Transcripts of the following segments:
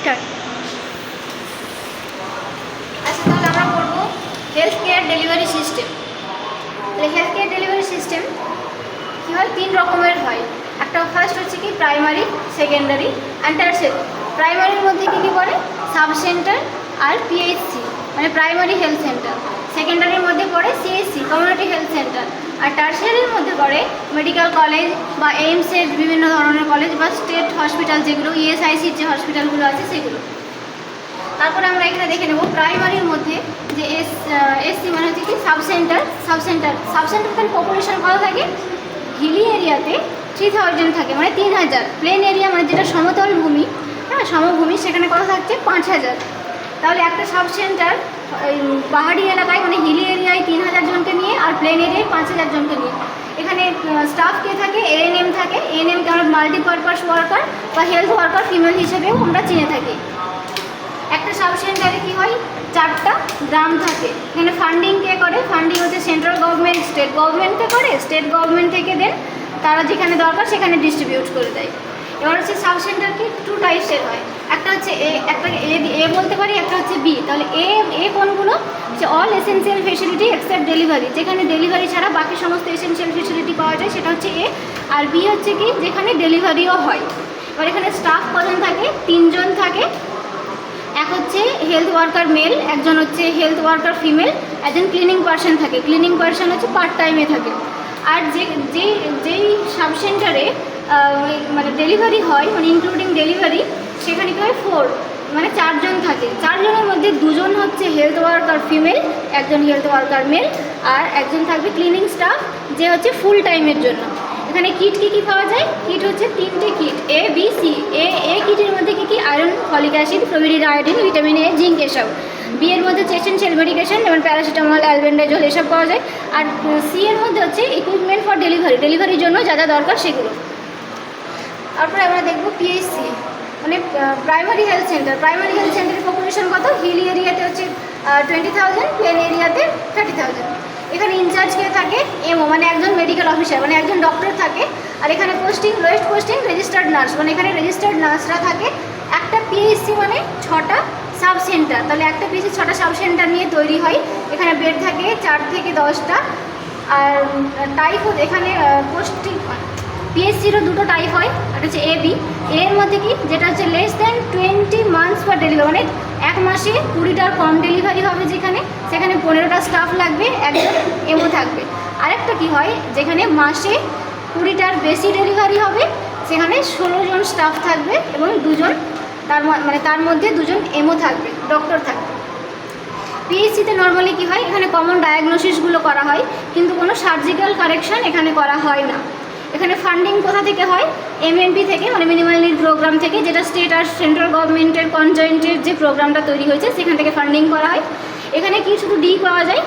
Start. আচ্ছা, তাহলে আমরা করবো হেলথ কেয়ার ডেলিভারি সিস্টেম। তাহলে হেলথ কেয়ার ডেলিভারি সিস্টেম কী হয়, 3 রকমের হয়। একটা ফার্স্ট হচ্ছে কি প্রাইমারি, সেকেন্ডারি অ্যান্ড টারশিয়ারি। প্রাইমারির মধ্যে কী কী পড়ে, সাব সেন্টার আর পিএইচসি মানে প্রাইমারি হেলথ সেন্টার। সেকেন্ডারির মধ্যে পড়ে সিএইচসি কমিউনিটি হেলথ সেন্টার। আর টারশিয়ারির মধ্যে পড়ে মেডিকেল কলেজ বা এইমসের বিভিন্ন ধরনের কলেজ বা স্টেট হসপিটাল, যেগুলো ইএসআইসির যে হসপিটালগুলো আছে সেগুলো। তারপরে আমরা এখানে দেখে নেব প্রাইমারির মধ্যে যে এসসি মানে হচ্ছে কি সাব সেন্টার। তাহলে পপুলেশন কত থাকে, হিলি এরিয়াতে 3000 থাকে, মানে 3000। প্লেন এরিয়া মানে যেটা সমতল ভূমি, হ্যাঁ সমভূমি, সেখানে কত থাকছে 5000। তাহলে একটা সাব সেন্টার পাহাড়ি এলাকায় মানে হিলি এরিয়ায় 3000 জনকে নিয়ে আর প্লেন এরিয়ায় 5000 জনকে নিয়ে। এখানে স্টাফ কে থাকে, এএনএম থাকে। এএনএমকে আমরা মাল্টিপারপাস ওয়ার্কার বা হেলথ ওয়ার্কার ফিমেল হিসেবেও আমরা চিনে থাকি। একটা সাব সেন্টারে কী হয়, 4টা গ্রাম থাকে। এখানে ফান্ডিং কে করে, ফান্ডিং হচ্ছে সেন্ট্রাল গভর্নমেন্ট, স্টেট গভর্নমেন্টকে করে, স্টেট গভর্নমেন্ট থেকে দেন তারা যেখানে দরকার সেখানে ডিস্ট্রিবিউট করে দেয়। এবার হচ্ছে সাব সেন্টার কি 2 টাইপসের হয়। একটা হচ্ছে একটা এ বলতে পারি, একটা হচ্ছে বি। তাহলে এ কোনগুলো, যে all essential facility except delivery, যেখানে ডেলিভারি ছাড়া বাকি সমস্ত এসেনশিয়াল ফেসিলিটি পাওয়া যায়, সেটা হচ্ছে এ। আর বি হচ্ছে কি যেখানে ডেলিভারিও হয়। এবার এখানে স্টাফ কজন থাকে, 3 জন থাকে। এক হচ্ছে হেলথ ওয়ার্কার মেল, একজন হচ্ছে হেলথ ওয়ার্কার ফিমেল, একজন ক্লিনিং পার্সন থাকে। ক্লিনিং পার্সন হচ্ছে পার্ট টাইমে থাকে। আর যেই সাব সেন্টারে মানে ডেলিভারি হয়, মানে ইনক্লুডিং ডেলিভারি, সেখানে কি হয় 4 মানে 4 জন থাকে। 4 জনের মধ্যে 2 জন হচ্ছে হেলথ ওয়ার্কার ফিমেল, একজন হেলথ ওয়ার্কার মেল, আর একজন থাকবে ক্লিনিং স্টাফ, যে হচ্ছে ফুল টাইমের জন্য। এখানে কিট কী পাওয়া যায়, কিট হচ্ছে 3টে কিট, এ বি সি। এ কিটের মধ্যে কী iron, folic acid, fluoride iodine, vitamin A, zinc এসব। বি এর মধ্যে এসেনশিয়াল মেডিকেশন যেমন প্যারাসিটামল, অ্যালবেন্ডাজল এসব পাওয়া যায়। আর সি এর মধ্যে হচ্ছে ইকুইপমেন্ট ফর ডেলিভারির জন্য যা যা দরকার সেগুলো। তারপরে আমরা দেখব পিএইচসি মানে primary health centre. Primary health সেন্টারের পপুলেশন কত, হিলি এরিয়াতে হচ্ছে 20,000, প্লেন এরিয়াতে 30,000। এখানে ইনচার্জ কে থাকে, এমও মানে একজন মেডিকেল অফিসার, মানে একজন ডক্টর থাকে। আর এখানে posting, lowest posting registered nurse, মানে এখানে রেজিস্টার্ড নার্সরা থাকে। একটা পিএইচসি মানে 6টা সাব সেন্টার। তাহলে একটা পিএইচসি 6টা সাব সেন্টার নিয়ে তৈরি হয়। এখানে বেড থাকে 4 থেকে 10টা। আর টাইপ এখানে পোস্টিং পিএইচসিরও 2টো টাইপ হয়, একটা হচ্ছে এ বি। এর মধ্যে কি যেটা হচ্ছে less than 20 months for delivery, মানে 1 মাসে 20টার কম ডেলিভারি হবে, সেখানে 15টা স্টাফ লাগবে, একজন এমও থাকবে। আরেকটা কি হয়, যেখানে মাসে 20টার বেশি ডেলিভারি হবে, সেখানে 16 জন স্টাফ থাকবে এবং 2 জন তার মধ্যে 2 জন এমও থাকবে, ডক্টর থাকবে। পিএইচসিতে নর্মালি কী হয়, এখানে কমন ডায়াগনোসিসগুলো করা হয়, কিন্তু কোনো সার্জিক্যাল কারেকশন এখানে করা হয় না। এখানে ফান্ডিং কোথা থেকে হয়, এমএমপি থেকে, মানে মিনিমাল নিড প্রোগ্রাম থেকে, যেটা স্টেট আর সেন্ট্রাল গভর্নমেন্টের কনজয়েন্টের যে প্রোগ্রামটা তৈরি হয়েছে সেখান থেকে ফান্ডিং করা হয়। এখানে কি শুধু ডি পাওয়া যায়,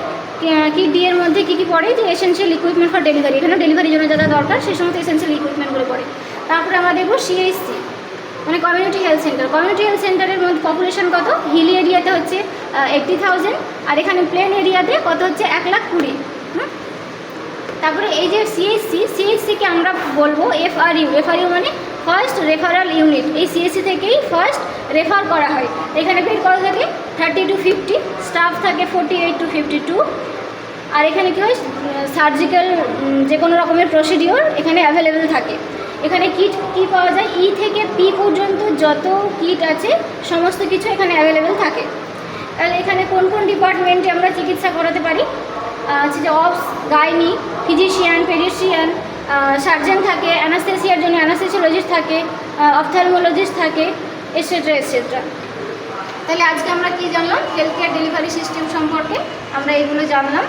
কি ডি এর মধ্যে কী পড়ে, যে এসেনশিয়াল ইকুইপমেন্ট ফর ডেলিভারি, এখানে ডেলিভারির জন্য যা যা দরকার সেই সমস্ত এসেনশিয়াল ইকুইপমেন্টগুলো পড়ে। তারপরে আমরা দেখব সিএইচসি মানে community health centre. Community health সেন্টারের মধ্যে পপুলেশন কত, হিলি এরিয়াতে হচ্ছে 80,000, আর এখানে প্লেন এরিয়াতে কত হচ্ছে 1,20,000। তারপরে এই যে সিএইচসিকে আমরা বলবো এফআরইউ মানে ফার্স্ট রেফারাল ইউনিট। এই সিএইচসি থেকেই ফার্স্ট রেফার করা হয়। এখানে বেড করা থাকে 30 to 50, স্টাফ থাকে 48 to 52। আর এখানে কী হয়, সার্জিক্যাল যে কোনো রকমের প্রসিডিওর এখানে অ্যাভেলেবেল থাকে। এখানে কিট কী পাওয়া যায়, ই থেকে পি পর্যন্ত যত কিট আছে সমস্ত কিছু এখানে অ্যাভেলেবেল থাকে। তাহলে এখানে কোন কোন ডিপার্টমেন্টে আমরা চিকিৎসা করাতে পারি, হচ্ছে যে অবস, গাইনি, ফিজিশিয়ান, পেডিয়াট্রিশিয়ান, সার্জন থাকে, অ্যানাস্থেসিয়ার জন্য অ্যানাস্থেসিওলজিস্ট থাকে, অপথ্যালমোলজিস্ট থাকে, এটসেট্রা এটসেট্রা। তাহলে আজকে আমরা কি জানলাম, হেলথ কেয়ার ডেলিভারি সিস্টেম সম্পর্কে আমরা এগুলো জানলাম।